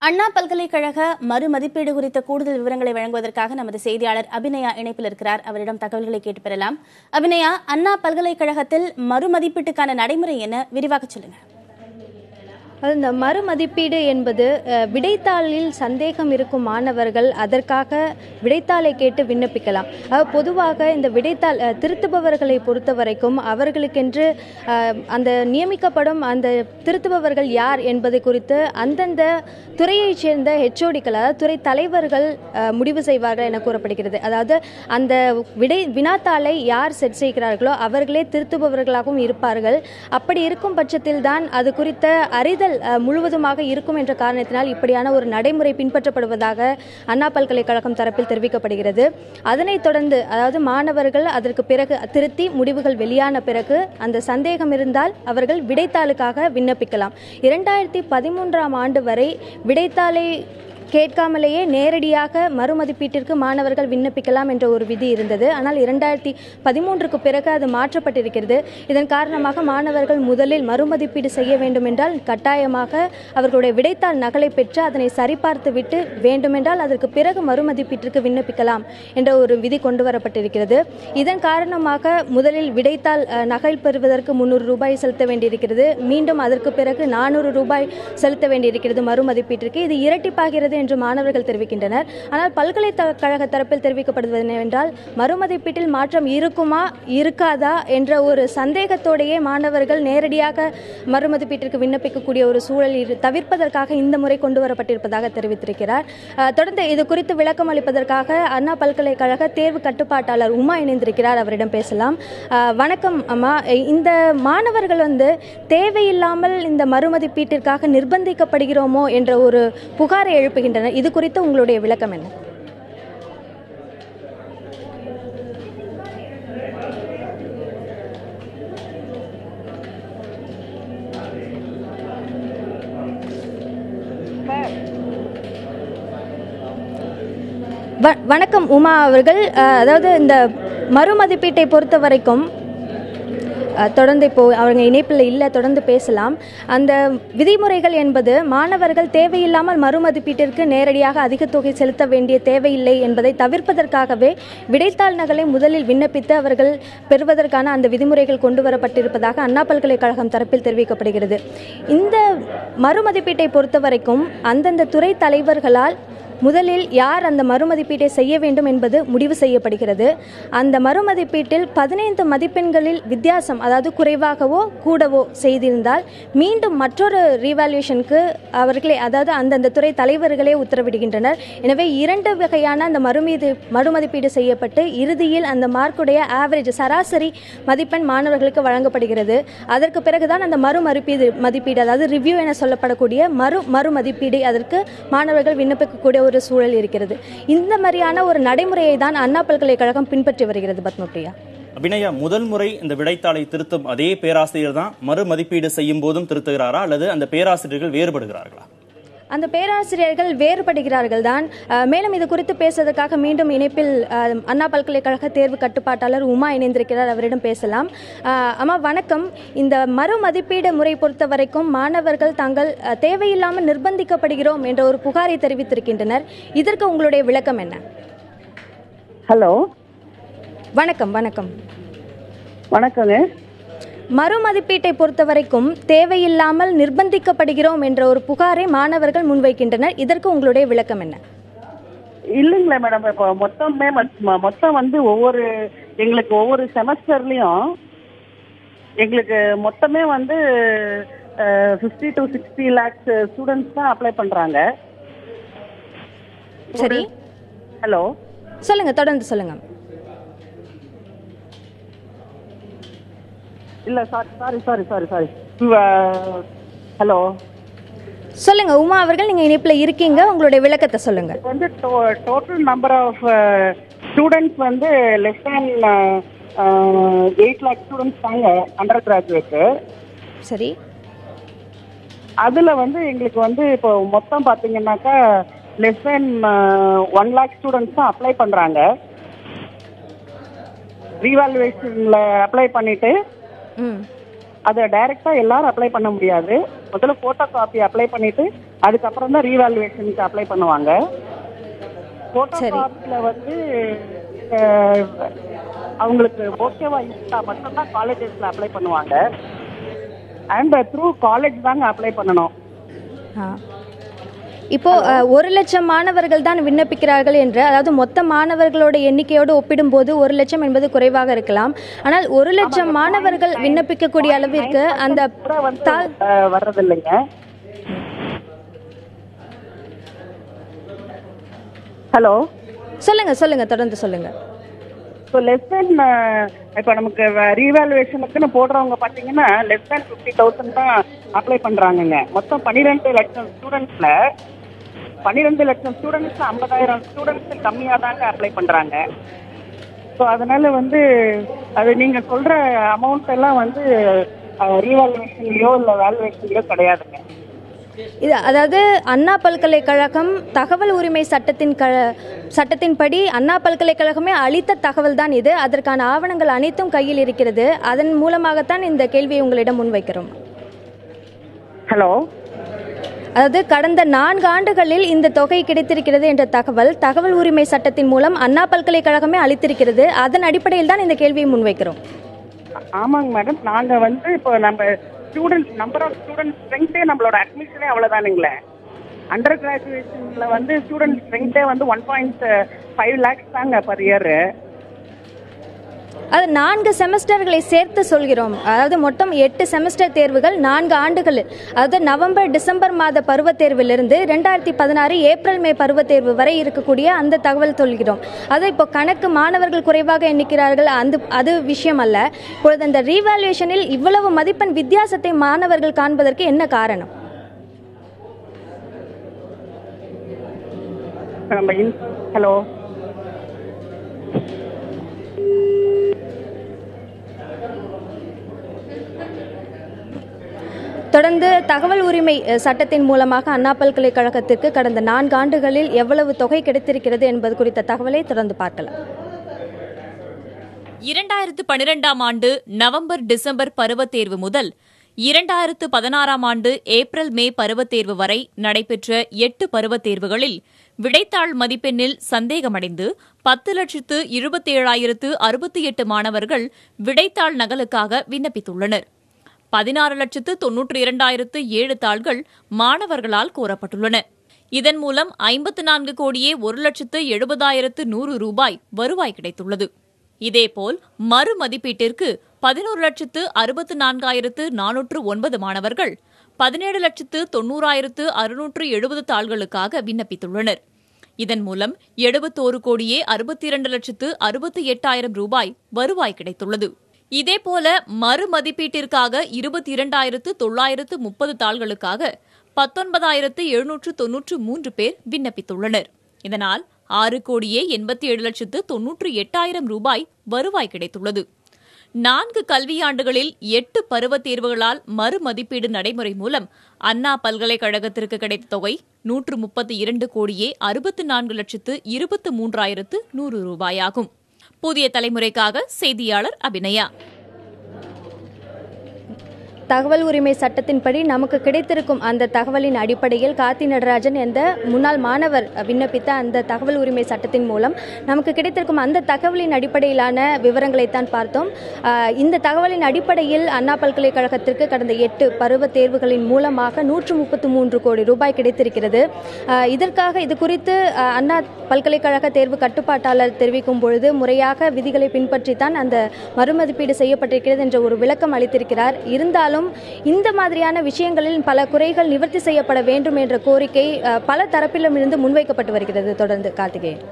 அண்ணா பல்கலைக்கழக மறுமதிப்பீடு குறித்த கூடுதல் விவரங்களை வழங்குவதற்காக நமது செய்தியாளர் அபிநயா இணைப்பில் இருக்கிறார். அவரிடம் தகவல்களை கேட்டு பெறலாம். அபிநயா, அண்ணா பல்கலைக்கழகத்தில் மறுமதிப்பீட்டுக்கான நடைமுறை என்ன? விரிவாக சொல்லுங்க. இந்த மறுமதிப்பீடு என்பது விடைத்தாளில் சந்தேகம் இருக்கும் மாணவர்கள் அதற்காக விடைத்தாளை கேட்டு விண்ணப்பிக்கலாம். பொதுவாக இந்த விடைத்தாள் திருத்துபவர்களை பொறுத்த வரைக்கும் அவர்களுக்கென்று அந்த நியமிக்கப்படும் அந்த திருத்துபவர்கள் யார் என்பது குறித்து அந்தந்த துறையைச் சேர்ந்த ஹெச்ஓடிக்கள், அதாவது துறை தலைவர்கள் முடிவு செய்வார்கள் என கூறப்படுகிறது. அதாவது அந்த வினாத்தாளை யார் செட் செய்கிறார்களோ அவர்களே திருத்துபவர்களாகவும் இருப்பார்கள். அப்படி இருக்கும் பட்சத்தில் தான் அது குறித்த அறிதல் முழுவதுமாக இருக்கும் என்ற காரணத்தினால் இப்படியான ஒரு நடைமுறை பின்பற்றப்படுவதாக அண்ணா பல்கலைக்கழகம் தரப்பில் தெரிவிக்கப்படுகிறது. அதனைத் தொடர்ந்து, அதாவது மாணவர்கள் அதற்கு பிறகு திருத்தி முடிவுகள் வெளியான பிறகு அந்த சந்தேகம் இருந்தால் அவர்கள் விடைத்தாளுக்காக விண்ணப்பிக்கலாம். 2013ஆம் ஆண்டு வரை விடைத்தாளை கேட்காமலேயே நேரடியாக மறுமதிப்பீட்டிற்கு மாணவர்கள் விண்ணப்பிக்கலாம் என்ற ஒரு விதி இருந்தது. ஆனால் 2013க்கு பிறகு அது மாற்றப்பட்டிருக்கிறது. இதன் காரணமாக மாணவர்கள் முதலில் மறுமதிப்பீடு செய்ய வேண்டும் என்றால் கட்டாயமாக அவர்களுடைய விடைத்தாள் நகலை பெற்று அதனை சரிபார்த்து விட்டு வேண்டுமென்றால் அதற்கு பிறகு மறுமதிப்பீட்டிற்கு விண்ணப்பிக்கலாம் என்ற ஒரு விதி கொண்டு வரப்பட்டிருக்கிறது. இதன் காரணமாக முதலில் விடைத்தாள் நகல் பெறுவதற்கு 300 ரூபாய் செலுத்த வேண்டியிருக்கிறது. மீண்டும் அதற்கு பிறகு 400 ரூபாய் செலுத்த வேண்டியிருக்கிறது மறுமதிப்பீட்டிற்கு. இது இரட்டிப்பாகிறது என்று மாணவர்கள் தெரிவிக்கின்றனர். ஆனால் பல்கலைக்கழக தரப்பில் தெரிவிக்கப்படுவது என்னவென்றால் மறுமதிப்பீட்டில் மாற்றம் இருக்குமா இருக்காதா என்ற ஒரு சந்தேகத்தோடையே மாணவர்கள் நேரடியாக மறுமதிப்பீட்டிற்கு விண்ணப்பிக்கக்கூடிய ஒரு சூழல் தவிர்ப்பதற்காக இந்த முறை கொண்டு வரப்பட்டிருப்பதாக தெரிவித்திருக்கிறார். தொடர்ந்து இது குறித்து விளக்கம் அளிப்பதற்காக அண்ணா பல்கலைக்கழக தேர்வு கட்டுப்பாட்டாளர் உமா இணைந்திருக்கிறார். அவரிடம் பேசலாம். வணக்கம் அம்மா. இந்த மாணவர்கள் தேவையில்லாமல் இந்த மறுமதிப்பீட்டிற்காக நிர்பந்திக்கப்படுகிறோமோ என்ற ஒரு புகாரை எழுப்புகின்றனர். இது குறித்து உங்களுடைய விளக்கம் என்ன? வணக்கம் உமா அவர்கள். அதாவது இந்த மறுமதிப்பீட்டை பொறுத்த வரைக்கும் தொடர்ந்து இப்போ அவங்க இணைப்பில் இல்லை, தொடர்ந்து பேசலாம். அந்த விதிமுறைகள் என்பது மாணவர்கள் தேவையில்லாமல் மறுமதிப்பீட்டிற்கு நேரடியாக அதிக தொகை செலுத்த வேண்டிய தேவையில்லை என்பதை தவிர்ப்பதற்காகவே விடைத்தாள் நகலை முதலில் விண்ணப்பித்து அவர்கள் பெறுவதற்கான அந்த விதிமுறைகள் கொண்டு வரப்பட்டிருப்பதாக அண்ணா பல்கலைக்கழகம் தரப்பில் தெரிவிக்கப்படுகிறது. இந்த மறுமதிப்பீட்டை பொறுத்த வரைக்கும் அந்தந்த துறை தலைவர்களால் முதலில் யார் அந்த மறுமதிப்பீட்டை செய்ய வேண்டும் என்பது முடிவு செய்யப்படுகிறது. அந்த மறுமதிப்பீட்டில் 15 மதிப்பெண்களில் வித்தியாசம், அதாவது குறைவாகவோ கூடவோ செய்திருந்தால் மீண்டும் மற்றொரு ரீவால்யூஷனுக்கு அவர்களே, அதாவது அந்தந்த துறை தலைவர்களே உத்தரவிடுகின்றனர். எனவே 2 வகையான அந்த மறுமதிப்பீடு செய்யப்பட்டு இறுதியில் அந்த மார்க்குடைய ஆவரேஜ், சராசரி மதிப்பெண் மாணவர்களுக்கு வழங்கப்படுகிறது. அதற்கு பிறகுதான் அந்த மதிப்பீடு, அதாவது ரிவ்யூ என சொல்லப்படக்கூடிய மறுமதிப்பீடு, அதற்கு மாணவர்கள் விண்ணப்பிக்கக்கூடிய ஒரு சூழல் இருக்கிறது. இந்த மாதிரியான ஒரு நடைமுறையை தான் அண்ணா பல்கலைக்கழகம் பின்பற்றி வருகிறது. பத்மபிரியா. அபிநயா, முதல் முறை இந்த விடைத்தாளை திருத்தும் அதே பேராசிரியர் தான் மறுமதிப்பீடு செய்யும் போதும் திருத்துகிறாரா அல்லது அந்த பேராசிரியர்கள் வேறுபடுகிறார்களா? அந்த பேராசிரியர்கள் வேறுபடுகிறார்கள் தான். மேலும் இது குறித்து பேசுவதற்காக மீண்டும் இணைப்பில் அண்ணா பல்கலைக்கழக தேர்வு கட்டுப்பாட்டாளர் உமா இணைந்திருக்கிறார். அவரிடம் பேசலாம். அம்மா வணக்கம். இந்த மறுமதிப்பீடு முறை பொறுத்த வரைக்கும் மாணவர்கள் தாங்கள் தேவையில்லாமல் நிர்பந்திக்கப்படுகிறோம் என்ற ஒரு புகாரை தெரிவித்திருக்கின்றனர். இதற்கு உங்களுடைய விளக்கம் என்ன? ஹலோ, வணக்கம். வணக்கம். வணக்கங்க. மறுமதிப்பீட்டை பொறுத்த வரைக்கும் தேவையில்லாமல் நிர்பந்திக்கப்படுகிறோம் என்ற ஒரு புகாரை மாணவர்கள் முன்வைக்கின்றனர். இதற்கு உங்களுடைய விளக்கம் என்ன? இல்லைங்களா மேடம், இப்போ மொத்தம் எங்களுக்கு ஒவ்வொரு செமஸ்டர்லயும் எங்களுக்கு மொத்தமே 50 to 60 lakhs ஸ்டூடெண்ட்ஸ் தான் அப்ளை பண்றாங்க. சரி, ஹலோ, சொல்லுங்க, தொடர்ந்து சொல்லுங்க. இல்ல சாரி. ஹலோ, சொல்லுங்க உமா அவர்கள், நீங்க இணைப்புல இருக்கீங்க, உங்களுடைய விளக்கத்தை சொல்லுங்க. Total number of students less than 8 lakh students தாங்க அண்டர் கிராஜுவேட். சரி, அதுல எங்களுக்கு இப்போ மொத்தம் பாத்தீங்கன்னாக்கா லெஸ் தேன் 1 lakh ஸ்டூடெண்ட்ஸ் தான் அப்ளை பண்றாங்க. ரீவாலுவேஷன்ல அப்ளை பண்ணிட்டு அதை டைரக்டா எல்லாரும் அப்ளை பண்ண முடியாது. முதல்ல போட்டோ காப்பி அப்ளை பண்ணிட்டு அதுக்கப்புறம் தான் ரீவாலுவேஷனுக்கு அப்ளை பண்ணுவாங்க. போட்டோ காப்பில வந்து அவங்களுக்கு ஓகேவா இருந்தா மட்டும்தான் காலேஜஸ்ல அப்ளை பண்ணுவாங்க. அண்ட் த்ரூ காலேஜ் தாங்க அப்ளை பண்ணணும். இப்போ 1,00,000 மாணவர்கள் தான் விண்ணப்பிக்கிறார்கள் என்று, அதாவது மொத்த மாணவர்களோட எண்ணிக்கையோடு ஒப்பிடும்போது 1,00,000 என்பது குறைவாக இருக்கலாம். ஆனால் 1,00,000 மாணவர்கள் விண்ணப்பிக்கக்கூடிய அளவிற்கு அந்த வர்றதில்லைங்க. ஹலோ, சொல்லுங்க தொடர்ந்து சொல்லுங்க. ஸோ லெஸ் தென் இப்போ நமக்கு ரீவேல்யூவேஷனுக்குன்னு போடுறவங்க பார்த்தீங்கன்னா லெஸ் தென் 50,000 தான் அப்ளை பண்ணுறாங்கங்க. மொத்தம் 12 லட்சம் ஸ்டூடெண்ட்ஸில் 12 லட்சம் ஸ்டூடெண்ட்ஸ் 50,000 ஸ்டூடெண்ட்ஸ் கம்மியாக தாங்க அப்ளை பண்ணுறாங்க. ஸோ அதனால வந்து அது நீங்கள் சொல்கிற அமௌண்ட் எல்லாம் வந்து ரீவேல்யூவேஷன்லையோ இல்லை வேல்யூவேஷன்லையோ கிடையாதுங்க. இது அதாவது அண்ணா பல்கலைக்கழகம் தகவல் உரிமை சட்டத்தின்படி அண்ணா பல்கலைக்கழகமே அளித்த தகவல் தான் இது. அதற்கான ஆவணங்கள் அனைத்தும் கையில் இருக்கிறது. அதன் மூலமாகத்தான் இந்த கேள்வியை உங்களிடம் முன்வைக்கிறோம். ஹலோ, அதாவது கடந்த 4 ஆண்டுகளில் இந்த தொகை கிடைத்திருக்கிறது என்ற தகவல் உரிமை சட்டத்தின் மூலம் அண்ணா பல்கலைக்கழகமே அளித்திருக்கிறது. அதன் அடிப்படையில் தான் இந்த கேள்வியை முன்வைக்கிறோம். ஆமாங்க மேடம். நாங்கள் வந்து இப்போ நம்ம ஸ்டூடெண்ட்ஸ் நம்பர் ஆஃப் ஸ்டூடெண்ட்ஸ் ஸ்ட்ரெங்த்தே நம்மளோட அட்மிஷனே அவ்வளோதானுங்களே. அண்டர் கிராஜுவேஷனில் வந்து ஸ்டூடெண்ட் ஸ்ட்ரெங்த்தே வந்து 1.5 lakhs தாங்க பர் இயர். அது 4 செமஸ்டர்களை சேர்த்து சொல்கிறோம். அதாவது மொத்தம் 8 செமஸ்டர் தேர்வுகள் 4 ஆண்டுகள். அதாவது நவம்பர் டிசம்பர் மாத பருவத் தேர்விலிருந்து 2016 ஏப்ரல் மே பருவத் தேர்வு வரை இருக்கக்கூடிய அந்த தகவல் சொல்கிறோம். அது இப்போ கணக்கு மாணவர்கள் குறைவாக எண்ணிக்கிறார்கள் அது விஷயம் அல்ல. இப்பொழுது அந்த ரீவேல்யூஷனில் இவ்வளவு மதிப்பெண் வித்தியாசத்தை மாணவர்கள் காண்பதற்கு என்ன காரணம்? ஹலோ, தொடர்ந்து தகவல் உரிமை சட்டத்தின் மூலமாக அண்ணா பல்கலைக்கழகத்திற்கு கடந்த 4 ஆண்டுகளில் எவ்வளவு தொகை கிடைத்திருக்கிறது என்பது குறித்த தகவலை தொடர்ந்து பார்க்கலாம். 2012ஆம் ஆண்டு நவம்பர் டிசம்பர் பருவத் தேர்வு முதல் 2016ஆம் ஆண்டு ஏப்ரல் மே பருவத் தேர்வு வரை நடைபெற்ற 8 பருவத் தேர்வுகளில் விடைத்தாள் மதிப்பெண்ணில் சந்தேகமடைந்து 10,27,068 மாணவர்கள் விடைத்தாள் நகலுக்காக விண்ணப்பித்துள்ளனர். 16,92,007 தாள்கள் மாணவர்களால் கோரப்பட்டுள்ளன. இதன் மூலம் 54,01,70,100 ரூபாய் வருவாய் கிடைத்துள்ளது. இதேபோல் மறுமதிப்பீட்டிற்கு 11,64,409 மாணவர்கள் 17,90,670 தாள்களுக்காக விண்ணப்பித்துள்ளனர். இதன் மூலம் 71,62,68,000 ரூபாய் வருவாய் கிடைத்துள்ளது. இதேபோல மறுமதிப்பீட்டிற்காக 22,930 தாள்களுக்காக 19,793 பேர் விண்ணப்பித்துள்ளனர். இதனால் 6,87,98,000 ரூபாய் வருவாய் கிடைத்துள்ளது. 4 கல்வியாண்டுகளில் 8 பருவத் தேர்வுகளால் மறுமதிப்பீடு நடைமுறை மூலம் அண்ணா பல்கலைக்கழகத்திற்கு கிடைத்த தொகை 132,64,23,100 ரூபாயாகும். புதிய தலைமுறைக்காக செய்தியாளர் அபிநயா. தகவல் உரிமை சட்டத்தின்படி நமக்கு கிடைத்திருக்கும் அந்த தகவலின் அடிப்படையில் கார்த்தி நடராஜன் என்ற முன்னாள் மாணவர் விண்ணப்பித்த அந்த தகவல் உரிமை சட்டத்தின் மூலம் நமக்கு கிடைத்திருக்கும் அந்த தகவலின் அடிப்படையிலான விவரங்களைத்தான் பார்த்தோம். இந்த தகவலின் அடிப்படையில் அண்ணா பல்கலைக்கழகத்திற்கு கடந்த 8 பருவத் தேர்வுகளின் மூலமாக 133 கோடி ரூபாய் கிடைத்திருக்கிறது. இது குறித்து அண்ணா பல்கலைக்கழக தேர்வு கட்டுப்பாட்டாளர் தெரிவிக்கும் பொழுது முறையாக விதிகளை பின்பற்றித்தான் அந்த மறுமதிப்பீடு செய்யப்பட்டிருக்கிறது என்ற ஒரு விளக்கம் அளித்திருக்கிறார். இருந்தாலும் இந்த மாதிரியான விஷயங்களில் பல குறைகள் நிவர்த்தி செய்யப்பட வேண்டும் என்ற கோரிக்கை பல தரப்பிலும் இருந்து முன்வைக்கப்பட்டு வருகிறது. தொடர்ந்து கார்த்திகேயன்.